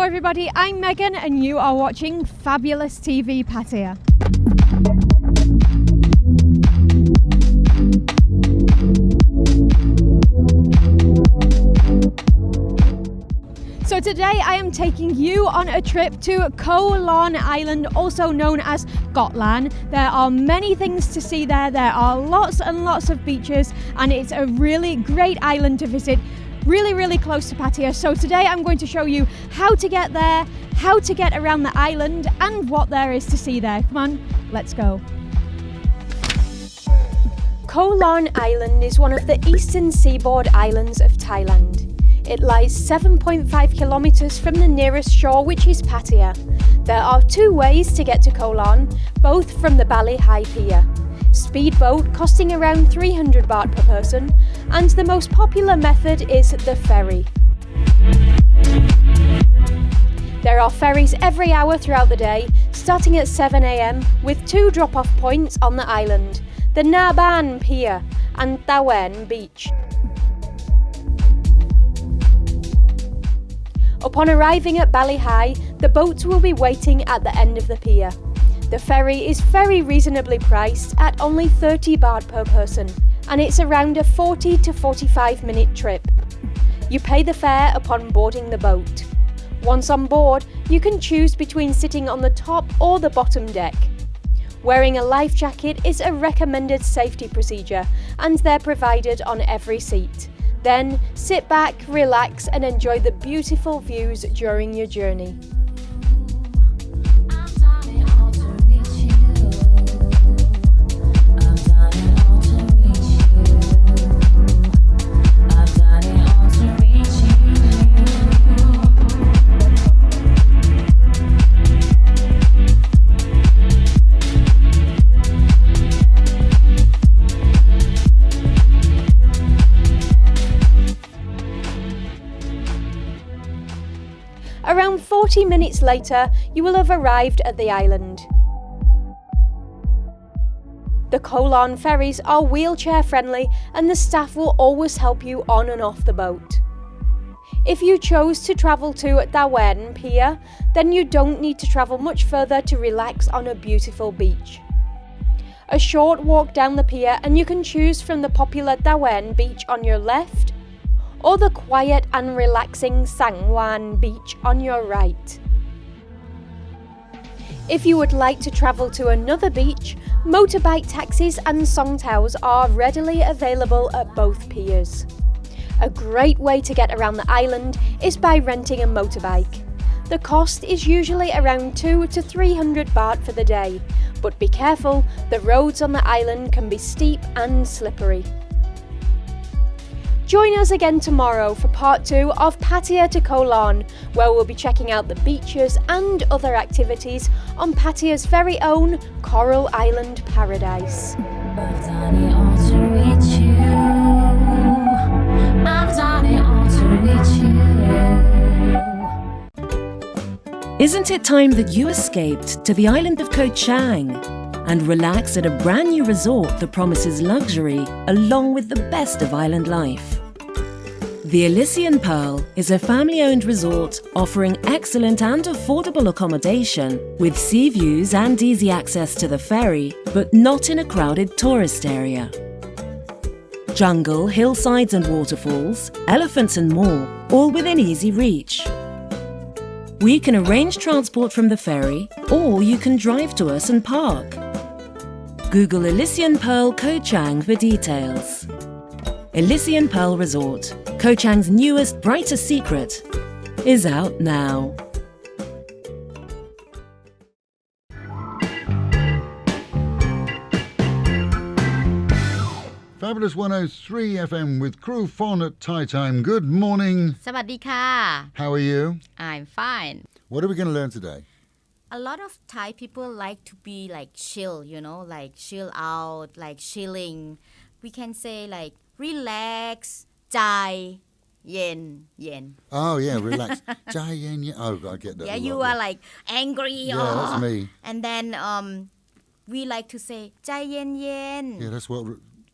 everybody, I'm Megan and you are watching Fabulous TV Pattaya. So today I am taking you on a trip to Koh Larn Island, also known as Gotland. There are many things to see there. There are lots and lots of beaches and it's a really great island to visit. Really close to Pattaya. So today I'm going to show you how to get there, how to get around the island and what there is to see there. Come on, let's go. Koh Larn Island is one of the eastern seaboard islands of Thailand. It lies 7.5 kilometers from the nearest shore, which is Pattaya. There are two ways to get to Koh Larn, both from the Bali High Pier. Speedboat costing around 300 baht per person, and the most popular method is the ferry. There are ferries every hour throughout the day, starting at 7 a.m, with two drop-off points on the island, the Naban Pier and Tawen Beach. Upon arriving at Bali High, the boats will be waiting at the end of the pier. The ferry is very reasonably priced at only 30 baht per person, and it's around a 40 to 45 minute trip. You pay the fare upon boarding the boat. Once on board, you can choose between sitting on the top or the bottom deck. Wearing a life jacket is a recommended safety procedure, and they're provided on every seat. Then sit back, relax, and enjoy the beautiful views during your journey. Around 40 minutes later, you will have arrived at the island. The Koh Larn ferries are wheelchair friendly and the staff will always help you on and off the boat. If you chose to travel to Tawen Pier, then you don't need to travel much further to relax on a beautiful beach. A short walk down the pier and you can choose from the popular Tawen Beach on your left, or the quiet and relaxing Sangwan Beach on your right. If you would like to travel to another beach, motorbike taxis and songtaos are readily available at both piers. A great way to get around the island is by renting a motorbike. The cost is usually around 200 to 300 baht for the day, but be careful, the roads on the island can be steep and slippery. Join us again tomorrow for part 2 of Pattaya to Koh Larn, where we'll be checking out the beaches and other activities on Pattaya's very own Coral Island paradise. I've done it all to reach you. I've done it all to reach you. Isn't it time that you escaped to the island of Koh Chang and relax at a brand new resort that promises luxury along with the best of island life? The Elysian Pearl is a family-owned resort offering excellent and affordable accommodation with sea views and easy access to the ferry, but not in a crowded tourist area. Jungle, hillsides and waterfalls, elephants and more, all within easy reach. We can arrange transport from the ferry, or you can drive to us and park. Google Elysian Pearl Koh Chang for details. Elysian Pearl Resort, Koh Chang's newest, brightest secret, is out now. Fabulous 103 FM with Crew Fon at Thai Time. Good morning. สวัสดีค่ะ How are you? I'm fine. What are we going to learn today? A lot of Thai people like to be like chill, like chill out, like chilling. We can say like relax, ใจเย็น Oh, yeah, relax. Jai yen yen. Oh, I get that. Yeah, a you lot, are like angry. Yeah, that's me. And then we like to say ใจเย็น Yeah, that's what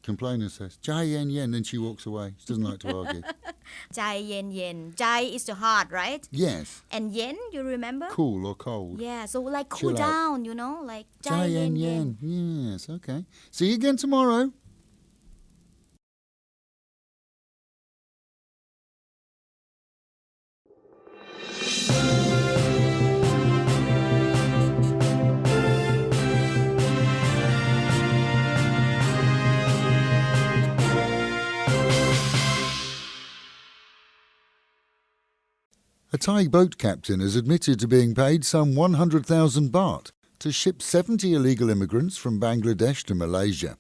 Complainer says, Jai yen yen, then she walks away. She doesn't like to argue. ใจเย็นเย็น ใจ is the heart, right? Yes, And เย็น you remember? cool or cold. Yeah, so like cool Chill out. down, you know, like ใจ Jai เย็ yen นเย็น yen. Yes, okay. See you again tomorrow. A Thai boat captain has admitted to being paid some 100,000 baht to ship 70 illegal immigrants from Bangladesh to Malaysia.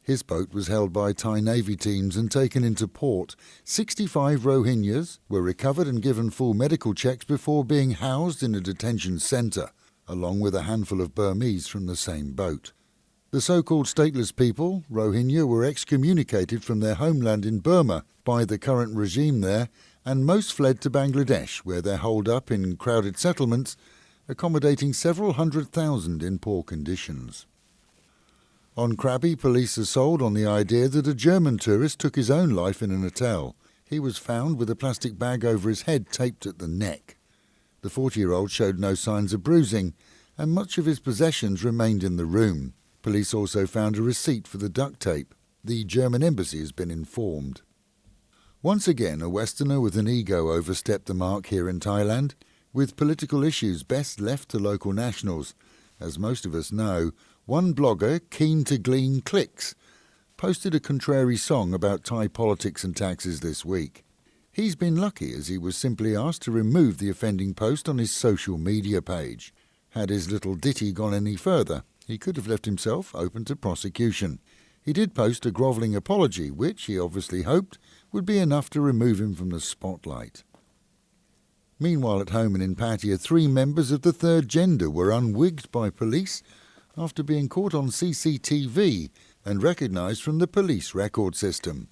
His boat was held by Thai Navy teams and taken into port. 65 Rohingyas were recovered and given full medical checks before being housed in a detention centre, along with a handful of Burmese from the same boat. The so-called stateless people, Rohingya, were excommunicated from their homeland in Burma by the current regime there, and most fled to Bangladesh, where they're holed up in crowded settlements, accommodating several 100,000 in poor conditions. On Krabi, police are sold on the idea that a German tourist took his own life in an hotel. He was found with a plastic bag over his head taped at the neck. The 40-year-old showed no signs of bruising, and much of his possessions remained in the room. Police also found a receipt for the duct tape. The German embassy has been informed. Once again, a Westerner with an ego overstepped the mark here in Thailand, with political issues best left to local nationals. As most of us know, one blogger, keen to glean clicks, posted a contrary song about Thai politics and taxes this week. He's been lucky as he was simply asked to remove the offending post on his social media page. Had his little ditty gone any further, he could have left himself open to prosecution. He did post a grovelling apology, which he obviously hoped would be enough to remove him from the spotlight. Meanwhile, at home and in Pattaya, 3 members of the third gender were unwigged by police after being caught on CCTV and recognised from the police record system.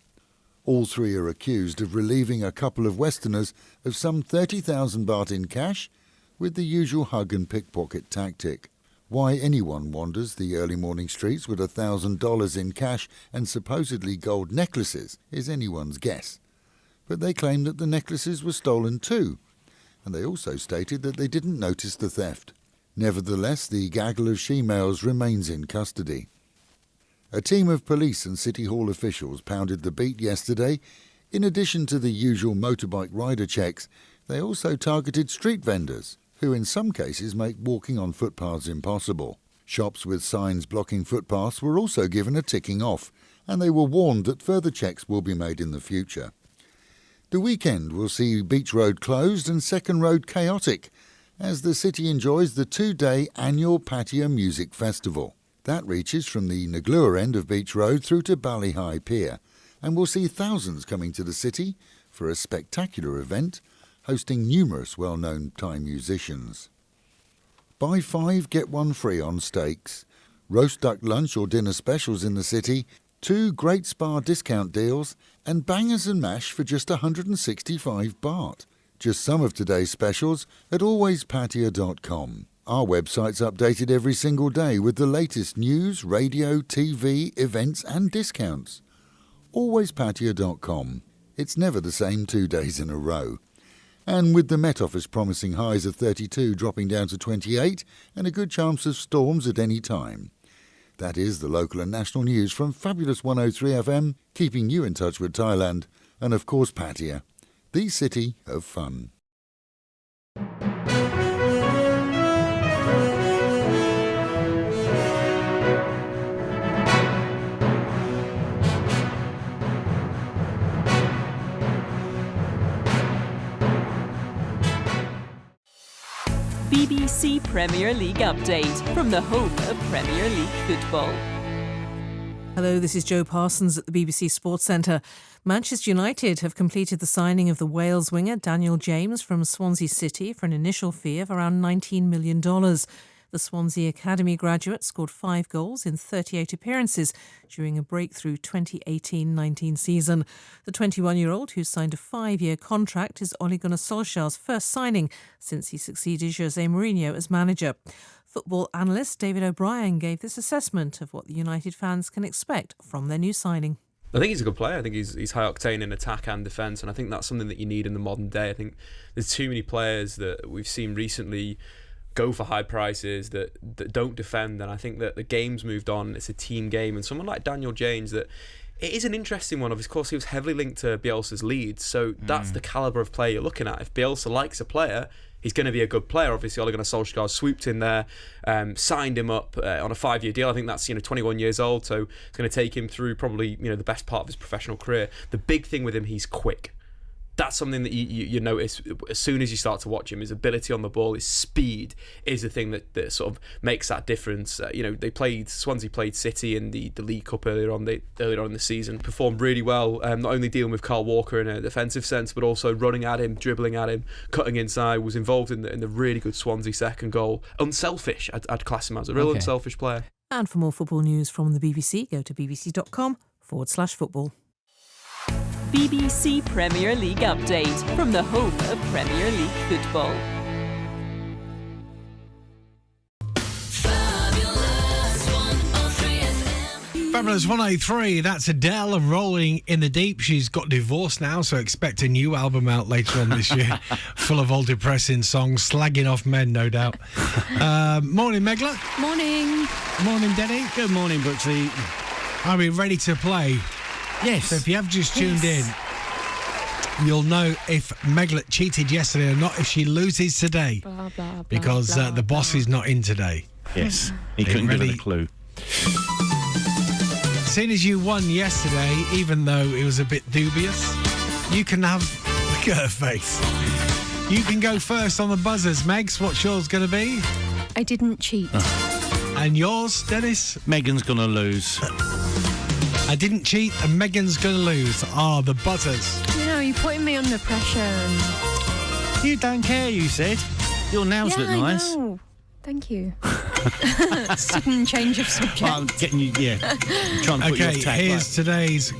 All 3 are accused of relieving a couple of Westerners of some 30,000 baht in cash with the usual hug and pickpocket tactic. Why anyone wanders the early morning streets with $1,000 in cash and supposedly gold necklaces is anyone's guess. But they claim that the necklaces were stolen too, and they also stated that they didn't notice the theft. Nevertheless, the gaggle of she-males remains in custody. A team of police and City Hall officials pounded the beat yesterday. In addition to the usual motorbike rider checks, they also targeted street vendors, who in some cases make walking on footpaths impossible. Shops with signs blocking footpaths were also given a ticking off, and they were warned that further checks will be made in the future. The weekend will see Beach Road closed and Second Road chaotic, as the city enjoys the 2-day annual Pattaya Music Festival. That reaches from the Naglua end of Beach Road through to Bali High Pier, and will see thousands coming to the city for a spectacular event, hosting numerous well-known Thai musicians. Buy 5, get 1 free on steaks, roast duck lunch or dinner specials in the city, 2 great spa discount deals, and bangers and mash for just 165 baht. Just some of today's specials at alwayspattaya.com. Our website's updated every single day with the latest news, radio, TV, events and discounts. Alwayspattaya.com. It's never the same 2 days in a row. And with the Met Office promising highs of 32 dropping down to 28 and a good chance of storms at any time. That is the local and national news from Fabulous 103 FM, keeping you in touch with Thailand and of course Pattaya, the city of fun. BBC Premier League update from the home of Premier League football. Hello, this is Joe Parsons at the BBC Sports Centre. Manchester United have completed the signing of the Wales winger Daniel James from Swansea City for an initial fee of around $19 million. The Swansea Academy graduate scored 5 goals in 38 appearances during a breakthrough 2018-19 season. The 21-year-old, who signed a 5-year contract, is Ole Gunnar Solskjaer's first signing since he succeeded Jose Mourinho as manager. Football analyst David O'Brien gave this assessment of what the United fans can expect from their new signing. I think he's a good player. I think he's high octane in attack and defence, and I think that's something that you need in the modern day. I think there's too many players that we've seen recently go for high prices that don't defend, and I think that the game's moved on. It's a team game, and someone like Daniel James, that it is an interesting one. Of course, he was heavily linked to Bielsa's Leeds, so that's the calibre of player you're looking at. If Bielsa likes a player, he's going to be a good player. Obviously, Ole Gunnar Solskjaer swooped in there, signed him up on a 5-year deal. I think that's 21 years old, so it's going to take him through probably the best part of his professional career. The big thing with him, he's quick. That's something that you notice as soon as you start to watch him. His ability on the ball, his speed is the thing that sort of makes that difference. Swansea played City in the League Cup earlier on in the season, performed really well, not only dealing with Carl Walker in a defensive sense, but also running at him, dribbling at him, cutting inside, was involved in the really good Swansea second goal. Unselfish, I'd class him as a real unselfish player. And for more football news from the BBC, go to bbc.com/football. BBC Premier League update from the home of Premier League football. Fabulous 103, that's Adele rolling in the deep. She's got divorced now, so expect a new album out later on this year, full of all depressing songs, slagging off men, no doubt. Morning, Megla. Morning. Morning, Denny. Good morning, Brooksy. Are we ready to play? Yes. So if you have just tuned in, you'll know if Meglet cheated yesterday or not if she loses today. Blah, blah, blah, because blah, the boss is not in today. Yes. He couldn't give it a clue. Seeing as you won yesterday, even though it was a bit dubious, you can have look at her face. You can go first on the buzzers, Megs. What's yours going to be? I didn't cheat. And yours, Dennis? Megan's going to lose. I didn't cheat and Megan's going to lose. The buzzers. You're putting me under pressure. You don't care, you said. Your nails look nice. I know. Thank you. Sudden change of subject. Well, I'm getting you, I'm trying to put you off tack. Here's today's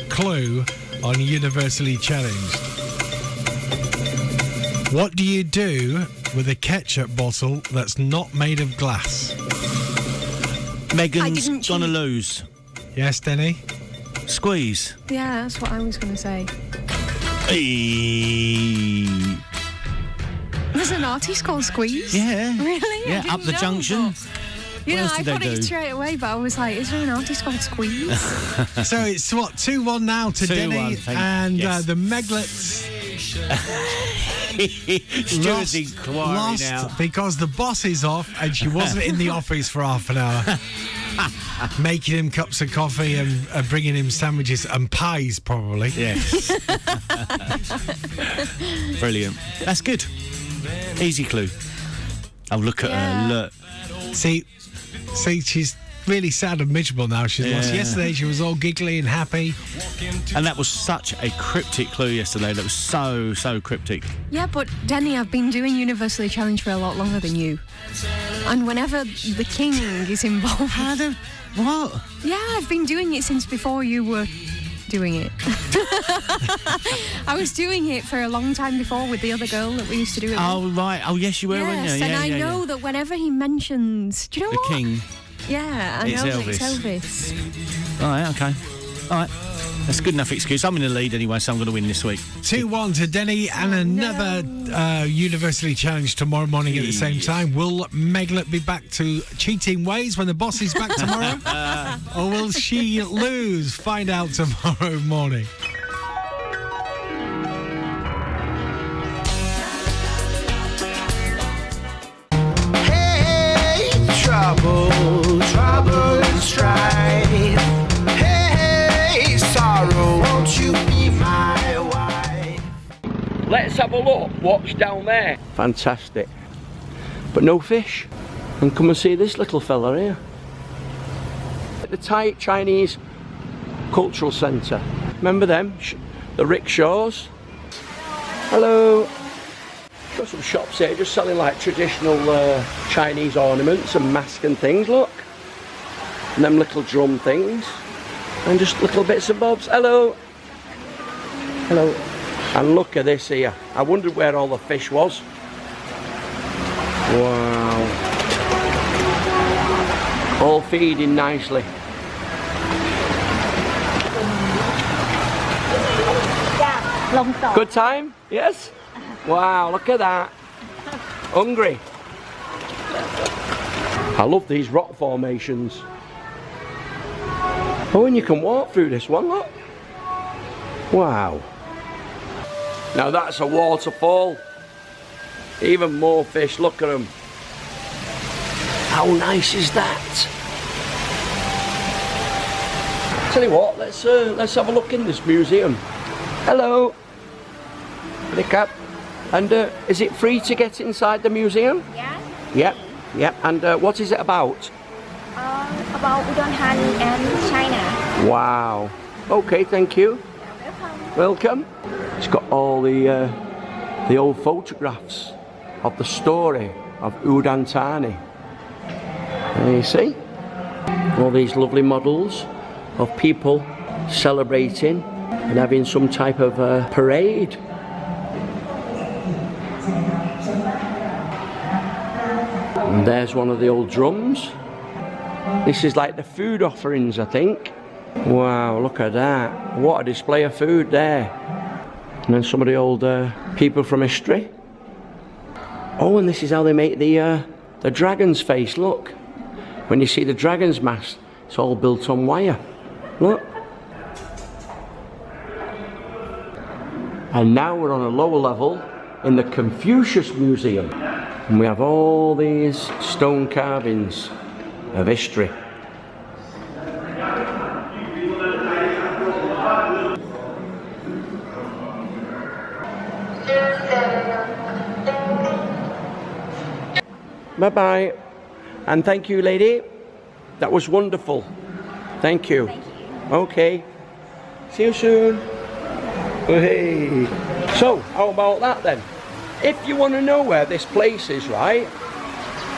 clue on Universally Challenged. What do you do with a ketchup bottle that's not made of glass? Megan's going to lose. Yes, Denny? Squeeze. Yeah, that's what I was going to say. Eee. There's an artist called Squeeze? Yeah. Really? Yeah, Up the Junction. I got it straight away, but I was like, is there an artist called Squeeze? So it's 2-1 now to 2-1, Denny, and yes. The Meglets lost now. because the boss is off and she wasn't in the office for half an hour. Making him cups of coffee and bringing him sandwiches and pies, probably. Yes. Brilliant. That's good. Easy clue. Oh, look at her. Look. See, she's really sad and miserable now. She's lost. Yesterday she was all giggly and happy. And that was such a cryptic clue yesterday. That was so cryptic. Yeah, but Denny, I've been doing Universally Challenged for a lot longer than you. And whenever the king is involved... What? Yeah, I've been doing it since before you were doing it. I was doing it for a long time before with the other girl that we used to do it with. Oh, right. Oh, yes, you were, weren't you? Yes, and I know that whenever he mentions... Do you know the what? king. Yeah, I It's know Elvis. that it's Elvis. All right, okay. All right. That's a good enough excuse. I'm in the lead anyway, so I'm going to win this week. 2-1 to Denny, and another Universally Challenged tomorrow morning at the same time. Will Meglet be back to cheating ways when the boss is back tomorrow? Or will she lose? Find out tomorrow morning. Hey, trouble and strife. Hey, sorrow, won't you be my wife? Let's have a look. What's down there? Fantastic. But no fish. And come and see this little fella here. At the Thai Chinese Cultural Centre. Remember them? The rickshaws. Hello. Got some shops here just selling like traditional Chinese ornaments and masks and things, look. And them little drum things. And just little bits and bobs. Hello. Hello. And look at this here. I wondered where all the fish was. Wow. all feeding nicely. Good time? Yes? Wow, look at that. Hungry. I love these rock formations. Oh, and you can walk through this one, look. Wow. Now that's a waterfall. Even more fish, look at them. How nice is that? Tell you what, let's have a look in this museum. Hello. Cap. And is it free to get inside the museum? Yeah. Yep. Yep. And what is it about? About udon honey and China. Wow. Okay, thank you. Welcome. It's got all the old photographs of the story of udon thani. And you see all these lovely models of people celebrating and having some type of parade. And there's one of the old drums. This is like the food offerings, I think. Wow, look at that. What a display of food there. And then some of the old people from history. Oh, and this is how they make the dragon's face, look. When you see the dragon's mask, it's all built on wire. Look. And now we're on a lower level in the Confucius Museum. And we have all these stone carvings of history. Bye-bye. And thank you, lady. That was wonderful. Thank you. Thank you. Okay. See you soon. Hey. So, how about that then? If you want to know where this place is, right?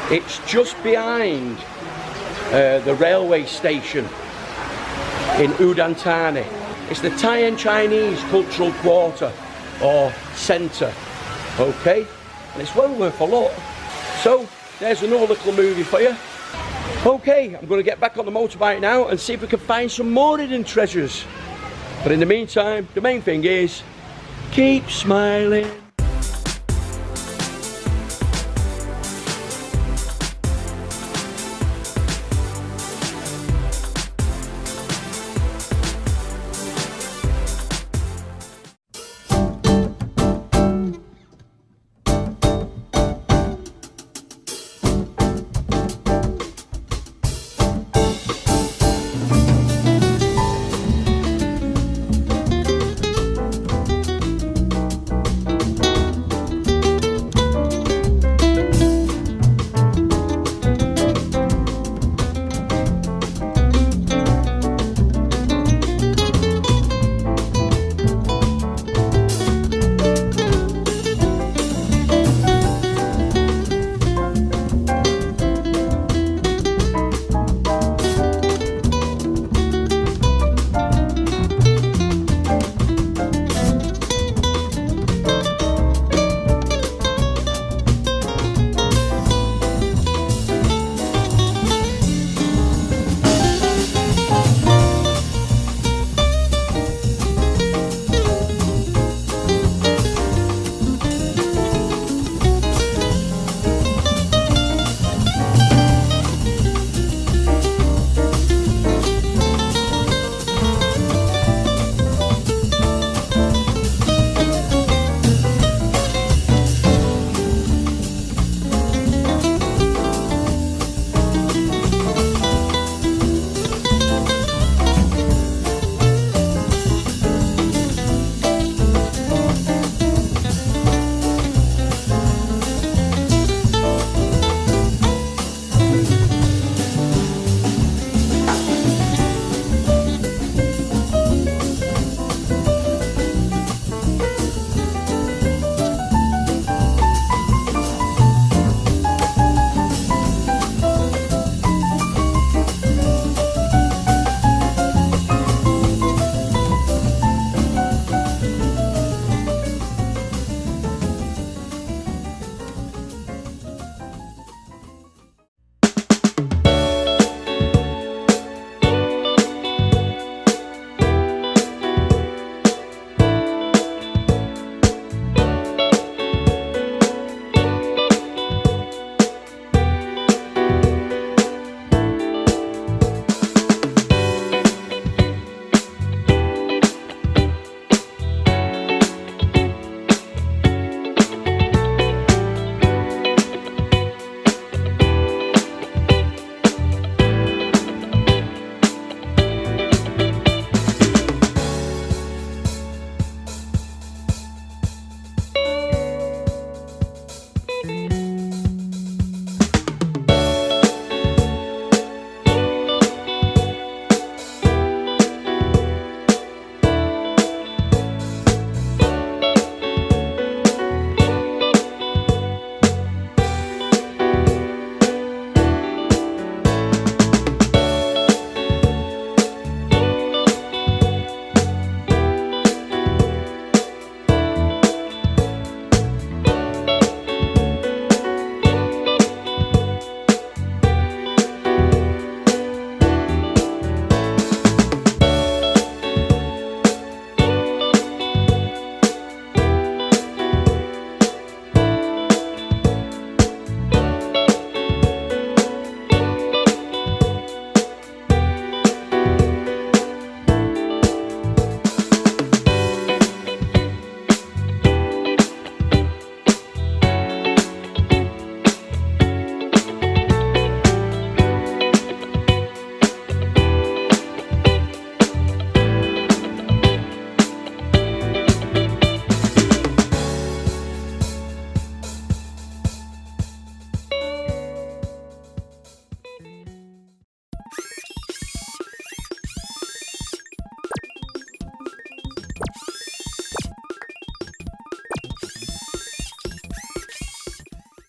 It's just behind the railway station in Udon Thani. It's the Thai and Chinese Cultural Quarter or Centre. Okay? And it's well worth a look. So, there's another little movie for you. Okay, I'm going to get back on the motorbike now and see if we can find some more hidden treasures. But in the meantime, the main thing is, keep smiling.